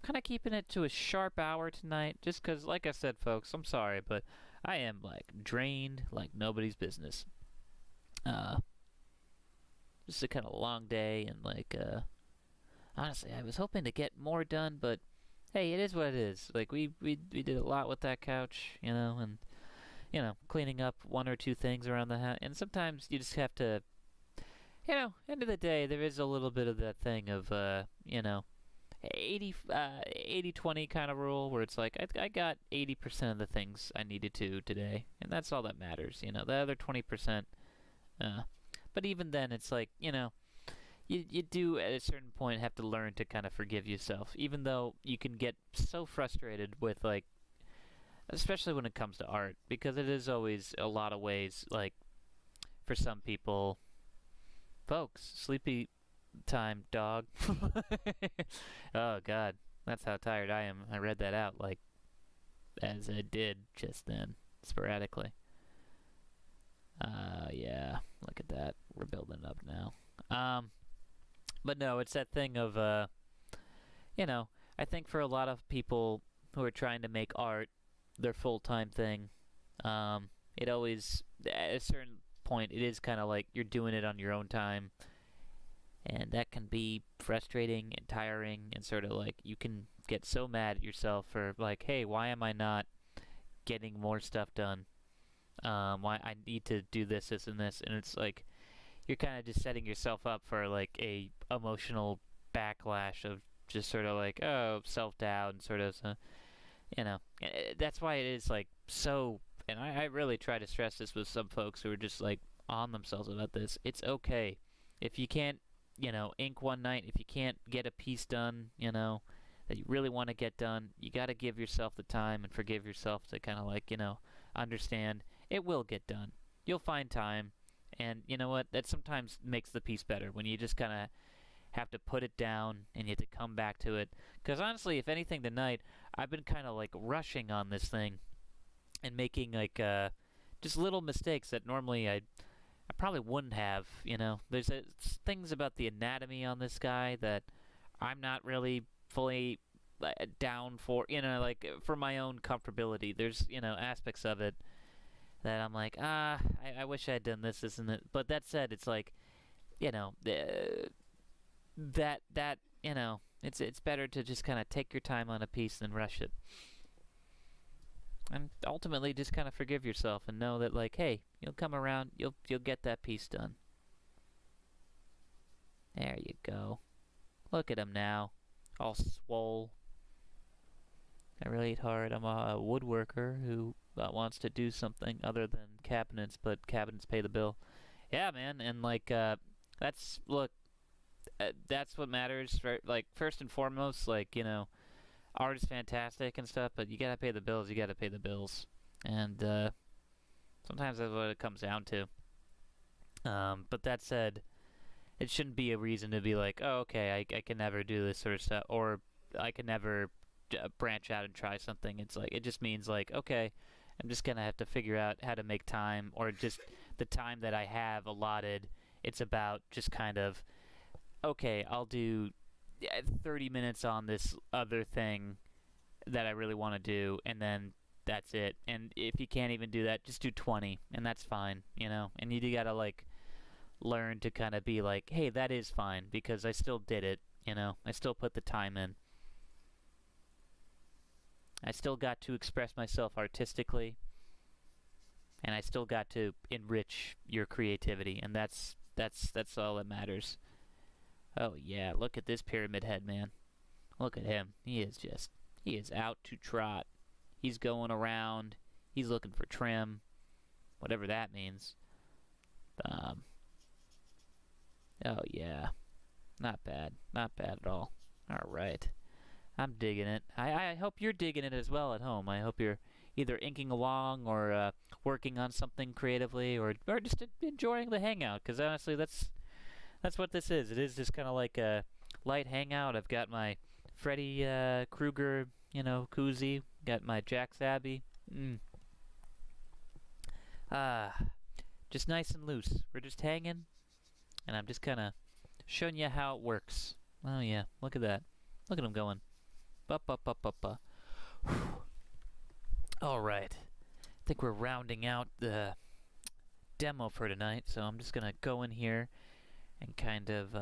kind of keeping it to a sharp hour tonight, just because, like I said, folks, I'm sorry, but I am, like, drained like nobody's business. Just a kind of long day, and, like, honestly, I was hoping to get more done, but hey, it is what it is. Like, we did a lot with that couch, you know, and, you know, cleaning up one or two things around the house, and sometimes you just have to, you know, end of the day, there is a little bit of that thing of, you know, 80-20 kind of rule, where it's like, I got 80% of the things I needed to today, and that's all that matters, you know, the other 20%, but even then, it's like, you know, you do at a certain point have to learn to kind of forgive yourself, even though you can get so frustrated with, like, especially when it comes to art, because it is always a lot of ways, like, for some people, folks, sleepy time, dog. Oh, God, that's how tired I am. I read that out, like, as I did just then, sporadically. Yeah, look at that. We're building up now. But no, it's that thing of, you know, I think for a lot of people who are trying to make art their full-time thing, it always, at a certain point, it is kind of like you're doing it on your own time, and that can be frustrating and tiring, and sort of like you can get so mad at yourself for, like, hey, why am I not getting more stuff done? Why I need to do this, and this, and it's like you're kind of just setting yourself up for, like, a emotional backlash of just sort of like, oh, self-doubt, and sort of, you know, that's why it is, like, so, and I really try to stress this with some folks who are just, like, on themselves about this. It's okay if you can't, you know, ink one night, if you can't get a piece done, you know, that you really want to get done, you got to give yourself the time and forgive yourself to kind of, like, you know, understand it will get done. You'll find time, and you know what? That sometimes makes the piece better, when you just kind of have to put it down and you have to come back to it. Because honestly, if anything tonight, I've been kind of, like, rushing on this thing and making, like, just little mistakes that normally I probably wouldn't have, you know. There's things about the anatomy on this guy that I'm not really fully down for, you know, like, for my own comfortability. There's, you know, aspects of it that I'm like, I wish I had done this, and that. But that said, it's like, you know, that you know, it's better to just kind of take your time on a piece than rush it, and ultimately just kind of forgive yourself and know that, like, hey, you'll come around, you'll get that piece done. There you go. Look at him now, all swole. I relate hard. I'm a woodworker who wants to do something other than cabinets, but cabinets pay the bill. Yeah, man, and, like, that's, look, that's what matters, like, first and foremost, like, you know, art is fantastic and stuff, but you gotta pay the bills, and, sometimes that's what it comes down to. But that said, it shouldn't be a reason to be like, oh, okay, I can never do this sort of stuff, or I can never branch out and try something. It's like, it just means, like, okay, I'm just gonna have to figure out how to make time, or just the time that I have allotted It's about just kind of, okay, I'll do 30 minutes on this other thing that I really want to do, and then that's it. And if you can't even do that, just do 20, and that's fine, you know? And you gotta, like, learn to kind of be like, hey, that is fine, because I still did it, you know? I still put the time in. I still got to express myself artistically, and I still got to enrich your creativity, and that's all that matters. Oh yeah, look at this pyramid head, man. Look at him. He is out to trot. He's going around. He's looking for trim, whatever that means. Oh yeah, not bad at all. All right, I'm digging it. I hope you're digging it as well at home. I hope you're either inking along or working on something creatively, or just enjoying the hangout. Because honestly, that's what this is. It is just kind of like a light hangout. I've got my Freddy Krueger, koozie. Got my Jack's Abbey. Just nice and loose. We're just hanging, and I'm just kind of showing you how it works. Oh yeah, look at that. Look at him going. All right. I think we're rounding out the demo for tonight, so I'm just gonna go in here and kind of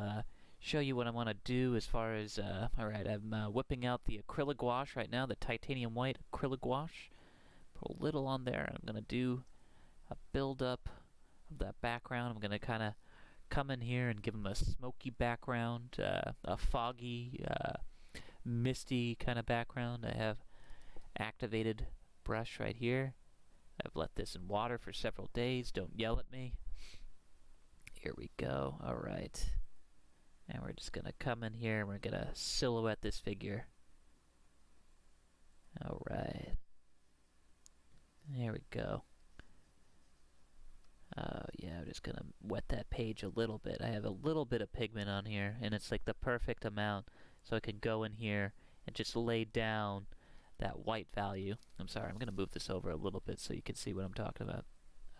show you what I want to do as far as, alright, I'm whipping out the acrylic gouache right now, the titanium white acrylic gouache. Put a little on there, and I'm going to do a build-up of that background. I'm going to kind of come in here and give them a smoky background, a foggy, misty kind of background. I have activated brush right here. I've let this in water for several days. Don't yell at me. Here we go. Alright. And we're just going to come in here and we're going to silhouette this figure. Alright. There we go. Oh yeah, I'm just going to wet that page a little bit. I have a little bit of pigment on here, and it's like the perfect amount. So I can go in here and just lay down that white value. I'm sorry, I'm going to move this over a little bit so you can see what I'm talking about.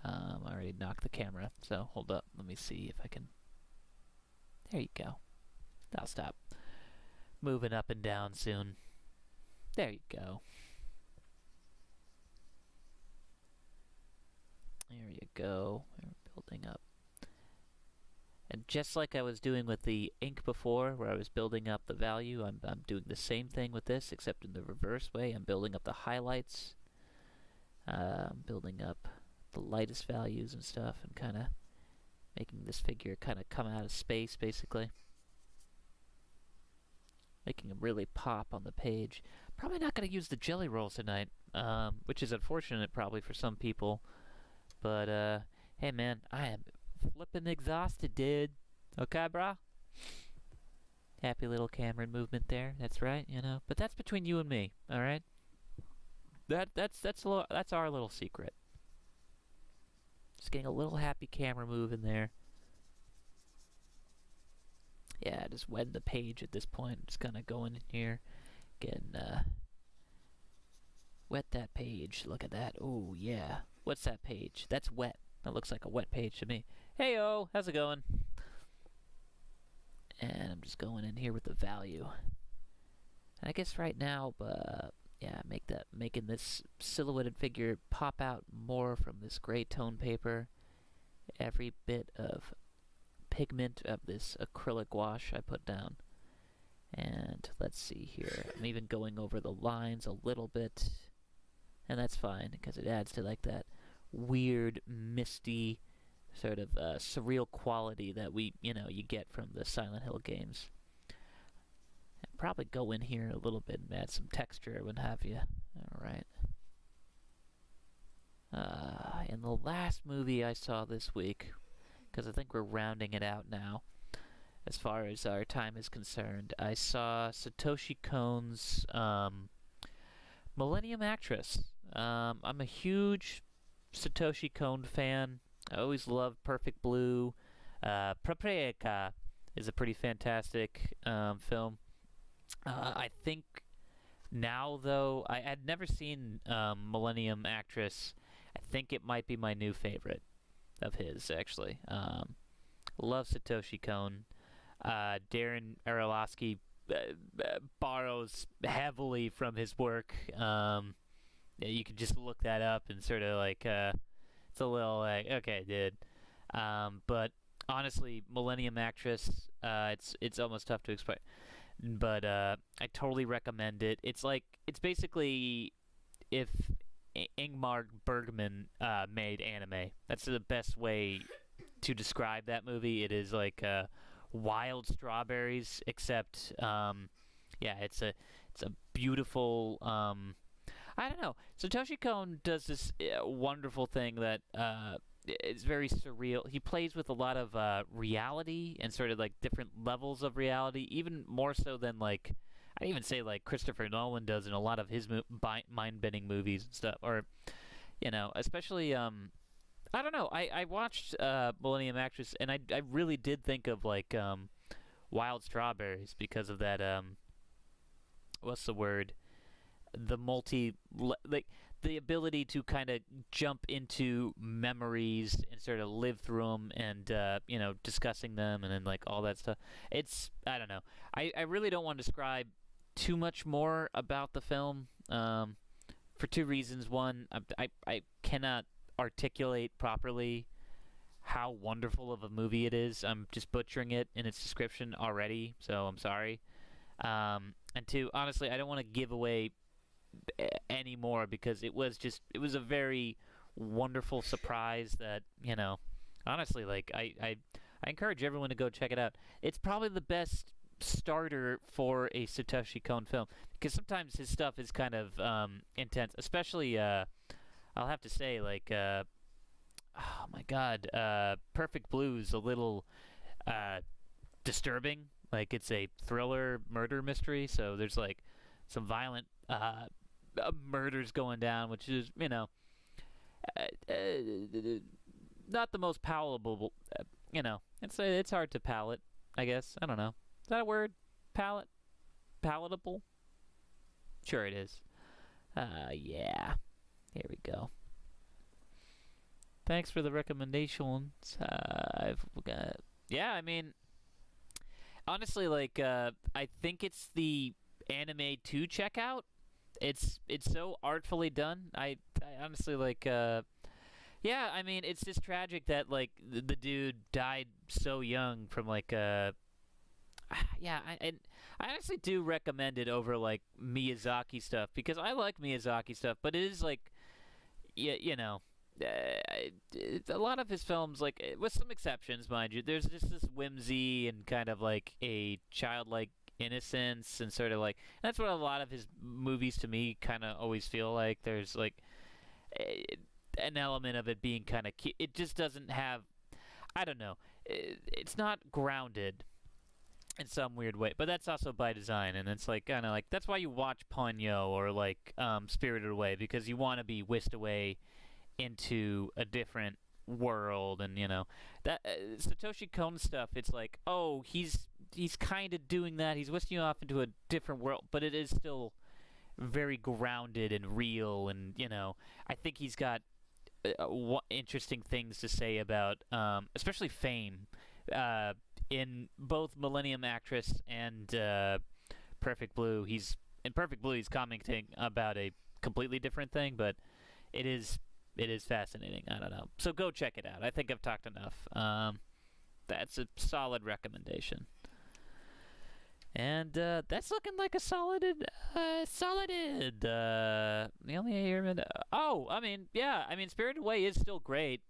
I already knocked the camera, so hold up. Let me see if I can... There you go. I'll stop moving up and down soon. There you go. There you go. We're building up. And just like I was doing with the ink before, where I was building up the value, I'm doing the same thing with this, except in the reverse way. I'm building up the highlights. I'm building up the lightest values and stuff, and kind of making this figure kind of come out of space, basically. Making him really pop on the page. Probably not going to use the jelly rolls tonight, which is unfortunate probably for some people. But, hey man, I am flipping exhausted, dude. Okay, brah? Happy little Cameron movement there. That's right, But that's between you and me, alright? That's our little secret. Just getting a little happy camera move in there. Yeah, just wetting the page at this point. Just kind of going in here, getting, wet that page. Look at that. Oh, yeah. What's that page? That's wet. That looks like a wet page to me. Hey-o, how's it going? And I'm just going in here with the value. And I guess right now, yeah, making this silhouetted figure pop out more from this gray tone paper. Every bit of pigment of this acrylic gouache I put down. And let's see here. I'm even going over the lines a little bit. And that's fine, because it adds to like that weird, misty, sort of surreal quality that you get from the Silent Hill games. And probably go in here a little bit and add some texture and what have you. Alright. In the last movie I saw this week, because I think we're rounding it out now, as far as our time is concerned, I saw Satoshi Kon's Millennium Actress. I'm a huge Satoshi Kon fan. I always loved Perfect Blue. Paprika is a pretty fantastic film. I think now, though, I had never seen Millennium Actress. I think it might be my new favorite of his, actually. Love Satoshi Kon. Darren Aronofsky borrows heavily from his work. Yeah, you can just look that up and sort of like, it's a little like, okay, dude. But honestly, Millennium Actress, it's almost tough to explain. But I totally recommend it. It's basically if Ingmar Bergman made anime. That's the best way to describe that movie. It is like wild strawberries, except yeah, it's a beautiful. I don't know. Satoshi Kon does this wonderful thing that is very surreal. He plays with a lot of reality and sort of like different levels of reality, even more so than like I'd even say like Christopher Nolan does in a lot of his mind-bending movies and stuff. Or, you know, especially I don't know. I watched Millennium Actress and I really did think of like Wild Strawberries because of that what's the word? The like the ability to kind of jump into memories and sort of live through them and you know, discussing them and then like all that stuff. It's I don't know. I really don't want to describe too much more about the film for two reasons. One, I cannot articulate properly how wonderful of a movie it is. I'm just butchering it in its description already, so I'm sorry. And two, honestly, I don't want to give away anymore because it was a very wonderful surprise that, you know, honestly, like I encourage everyone to go check it out. It's probably the best starter for a Satoshi Kon film because sometimes his stuff is kind of intense, especially I'll have to say like oh my god, Perfect Blue's a little disturbing. Like it's a thriller murder mystery, so there's like some violent murders going down, which is, you know, not the most palatable. You know, it's hard to palate, I guess. I don't know. Is that a word? Palatable? Sure it is. Yeah. Here we go. Thanks for the recommendations. I've got. Yeah, I mean, honestly, like, I think it's the anime to check out. It's so artfully done. I honestly like. Yeah, I mean, it's just tragic that like the dude died so young from like yeah, I honestly do recommend it over like Miyazaki stuff because I like Miyazaki stuff, but it is like, yeah, you know, a lot of his films, like with some exceptions, mind you, there's just this whimsy and kind of like a childlike innocence and sort of like that's what a lot of his movies to me kind of always feel like. There's like an element of it being kind of it just doesn't have, I don't know, it's not grounded in some weird way, but that's also by design, and it's like kind of like that's why you watch Ponyo or like Spirited Away, because you want to be whisked away into a different world. And you know that Satoshi Kon stuff, it's like, oh, he's kind of doing that, he's whisking you off into a different world, but it is still very grounded and real. And you know, I think he's got interesting things to say about especially fame in both Millennium Actress and Perfect Blue. He's in Perfect Blue, he's commenting about a completely different thing, but it is fascinating. I don't know. So go check it out. I think I've talked enough. That's a solid recommendation. And that's looking like a solid. The only I mean, yeah. I mean, Spirited Away is still great.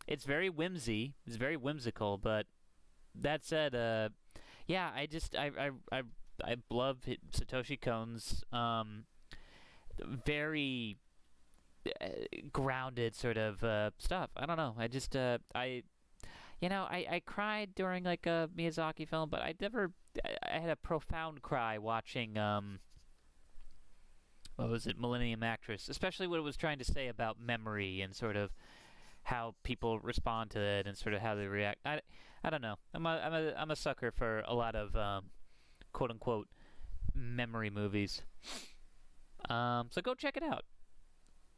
It's very whimsical. But that said, yeah. I love Satoshi Kon's very grounded sort of stuff. I don't know. I just I cried during like a Miyazaki film, but I had a profound cry watching what was it, Millennium Actress, especially what it was trying to say about memory and sort of how people respond to it and sort of how they react. I don't know. I'm a sucker for a lot of quote unquote memory movies. So go check it out.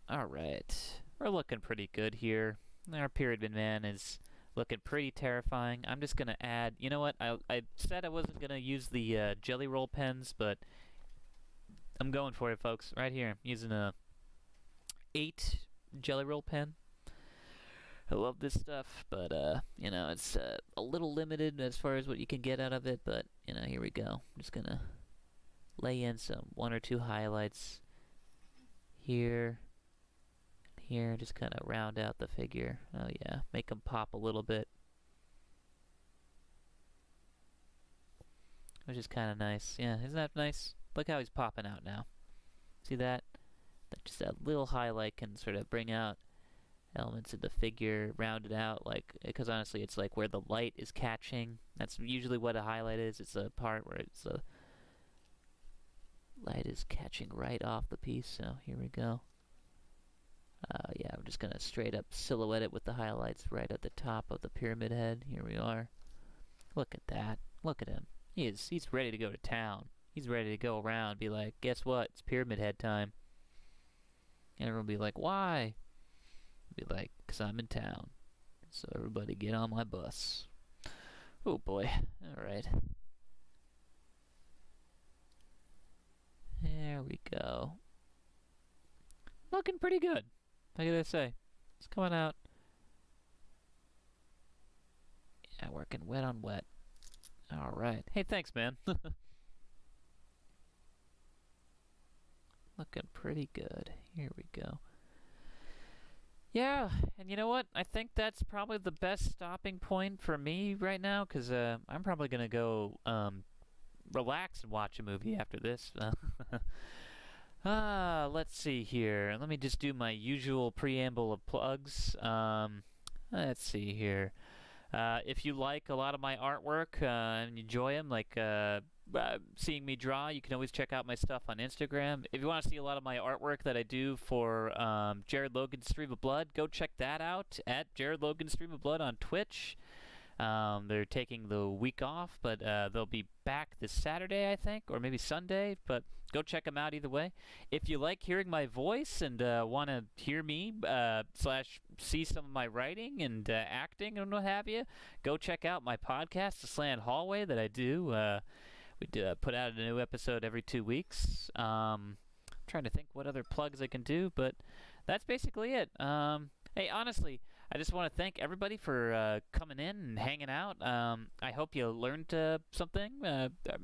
All right, we're looking pretty good here. Our Pyramid Man is Looking pretty terrifying. I'm just gonna add. You know what? I said I wasn't gonna use the jelly roll pens, but I'm going for it, folks. Right here, I'm using a 8 jelly roll pen. I love this stuff, but you know, it's a little limited as far as what you can get out of it. But you know, here we go. I'm just gonna lay in some 1 or 2 highlights here. Here, just kind of round out the figure. Oh yeah, make them pop a little bit, which is kind of nice. Yeah, isn't that nice? Look how he's popping out now. See that? Just that little highlight can sort of bring out elements of the figure, round it out, like, because honestly, it's like where the light is catching. That's usually what a highlight is. It's a part where it's the light is catching right off the piece. So here we go. Yeah, I'm just gonna straight up silhouette it with the highlights right at the top of the pyramid head. Here we are. Look at that. Look at him. He's ready to go to town. He's ready to go around and be like, guess what? It's pyramid head time. And everyone will be like, why? Be like, 'cause I'm in town. So everybody get on my bus. Oh boy. Alright. There we go. Looking pretty good. I gotta say. It's coming out. Yeah, working wet on wet. Alright. Hey, thanks, man. Looking pretty good. Here we go. Yeah, and you know what? I think that's probably the best stopping point for me right now, because I'm probably going to go relax and watch a movie after this. Let's see here. Let me just do my usual preamble of plugs. Let's see here. If you like a lot of my artwork and enjoy them, like seeing me draw, you can always check out my stuff on Instagram. If you want to see a lot of my artwork that I do for Jared Logan's Stream of Blood, go check that out at Jared Logan's Stream of Blood on Twitch. They're taking the week off, but they'll be back this Saturday, I think, or maybe Sunday, but go check them out either way. If you like hearing my voice and want to hear me / see some of my writing and acting and what have you, go check out my podcast, The Slant Hallway, that I do. We put out a new episode every 2 weeks. I'm trying to think what other plugs I can do, but that's basically it. Hey, honestly, I just want to thank everybody for coming in and hanging out. I hope you learned something.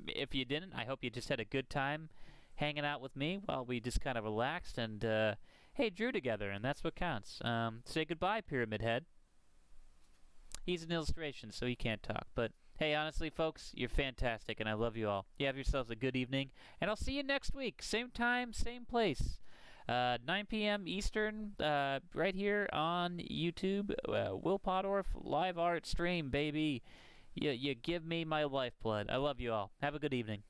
If you didn't, I hope you just had a good time hanging out with me while we just kind of relaxed and, hey, drew together, and that's what counts. Say goodbye, Pyramid Head. He's an illustration, so he can't talk, but hey, honestly, folks, you're fantastic, and I love you all. You have yourselves a good evening, and I'll see you next week. Same time, same place. 9 p.m. Eastern, right here on YouTube. Will Pottorff live art stream, baby. You give me my lifeblood. I love you all. Have a good evening.